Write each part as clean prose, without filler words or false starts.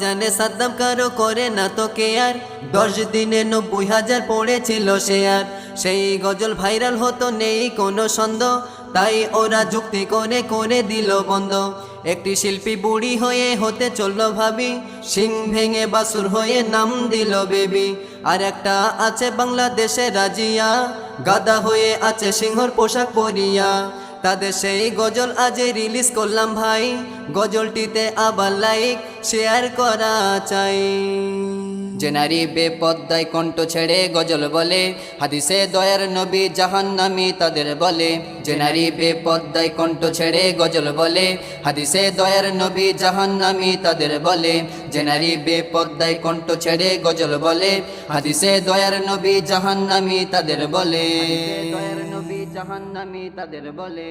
জানে সাদ্দাম কারো করে না তো কেয়ার, 10 দিনে 90,000 পড়েছিল শেয়ার। সেই গজল ভাইরাল হতো নেই কোনো সন্দেহ, তাই ওরা যুক্তি করে করে দিল বন্ধ। একটি শিল্পী বুড়ি হয়ে হতে চলল ভাবি, সিং ভেঙে বাসুর হয়ে নাম দিল বেবি। আর একটা আছে বাংলাদেশে রাজিয়া, গাদা হয়ে আছে সিংহর পোশাক পরিয়া। তাদের সেই গজল আজে রিলিজ করলাম ভাই, গজলটিতে আবার লাইক শেয়ার করা চাই। যে নারী বেপদ্দায় কণ্ঠ ছেড়ে গজল বলে, হাদিসে দয়ার নবী জাহান্নামী তাদের বলে। যে নারী বেপদ্দায় কণ্ঠ ছেড়ে গজল বলে, হাদিসে দয়ার নবী জাহান্নামী তাদের বলে। যে নারী বেপদ্দায় কণ্ঠ ছেড়ে গজল বলে, হাদিসে দয়ার নবী জাহান্নামী তাদের বলে। দয়ার নবী জাহান্নামী তাদের বলে।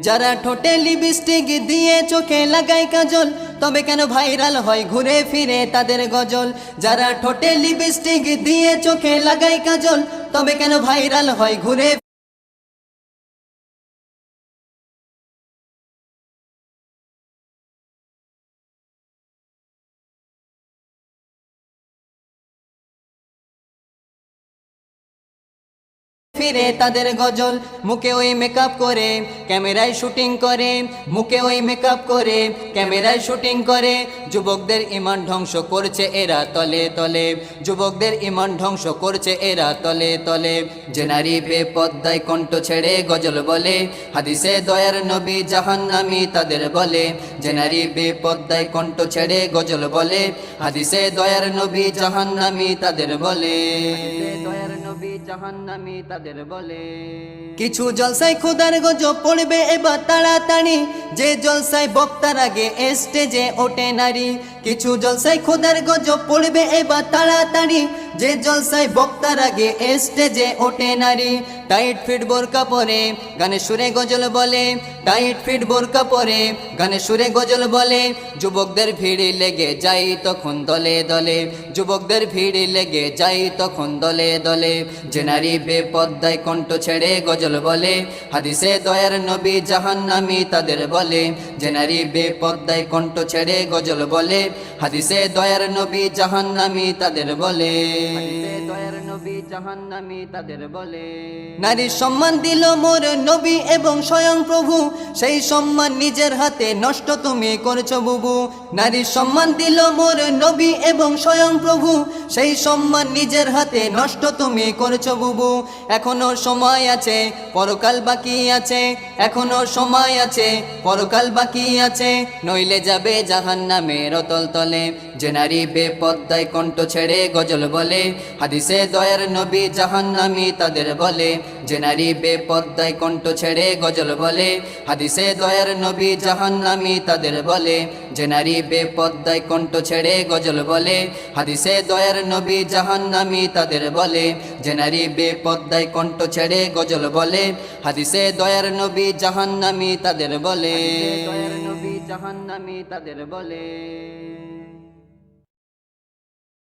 যারা ঠোঁটে লিপস্টিক দিয়ে চোখে লাগায় কাজল, তবে কেন ভাইরাল হয় ঘুরে ফিরে তাদের গজল। যারা ঠোঁটে লিপস্টিক দিয়ে চোখে লাগায় কাজল, তবে কেন ভাইরাল হয় ঘুরে ফিরে তাদের গজল। মুখে ওই মেকআপ করে ক্যামেরায় শুটিং করে, মুখে ওই মেকআপ করে ক্যামেরায় শুটিং করে। যুবকদের ইমান ধ্বংস করছে এরা তলে তলে, যুবকদের ইমান ধ্বংস করছে এরা তলে তলে। যে নারী বেপদ্দায় কণ্ঠ ছেড়ে গজল বলে, হাদিসে দয়ার নবী জাহান্নামী তাদের বলে। যে নারী বেপদ্দায় কণ্ঠ ছেড়ে গজল বলে, হাদিসে দয়ার নবী জাহান্নামী তাদের বলে। দয়ার নবী জাহান্নামী তাদের বলে। কিছু জলসায় খোদার গজব পড়বে এবার তাড়াতাড়ি, যে জলসায় বক্তার আগে স্টেজে ওঠে নারী। কিছু জলসায় খোদার গজব পড়বে এবার তাড়াতাড়ি, যে জলসায় বক্তার আগে স্টেজে ওঠে নারী। টাইট ফিট বোরকা পরে গানে সুরে গজল বলে, টাইট ফিট বোরকা পরে গানে সুরে গজল বলে। যুবকদের ভিড় লেগে যাই তখন দলে দলে, যুবকদের ভিড় লেগে যাই তখন দলে দলে। যে নারী বেপদ্দায় কণ্ঠ ছেড়ে গজল বলে, হাদিসে দয়ার নবী জাহান্নামী তাদের বলে। যে নারী বেপদ্দায় কণ্ঠ ছেড়ে গজল বলে, হাদিসে দয়ার নবী জাহান্নামী তাদের বলে। দয়ার নবী জাহান্নামী তাদের বলে। নারীর সম্মান দিল মোর নবী এবং স্বয়ং প্রভু, সেই সম্মান নিজের হাতে নষ্ট তুমি করছো বুবু। নারীর সম্মান দিল মোর নবী এবং স্বয়ং প্রভু, সেই সম্মান নিজের হাতে নষ্ট তুমি করছো বুবু। এখনো সময় আছে, পরকাল বাকি আছে, এখনো সময় আছে, পরকাল বাকি আছে, নইলে যাবে জাহান্নামের অতল তলে। যে নারী বেপদ্দায় কণ্ঠ ছেড়ে গজল বলে, হাদিসে দয়ার নবী জাহান্নামী তাদের বলে। যে নারী বেপদ্দায় কণ্ঠ ছেড়ে গজল বলে, হাদিসে দয়ার নবী জাহান্নামী তাদের বলে। যে নারী বেপদ্দায় কণ্ঠ ছেড়ে গজল বলে, হাদিসে দয়ার নবী জাহান্নামী তাদের বলে। যে নারী বেপদ্দায় কণ্ঠ ছেড়ে গজল বলে, হাদিসে দয়ার নবী জাহান্নামী তাদের বলে। দয়ার নবী জাহান্নামী তাদের বলে।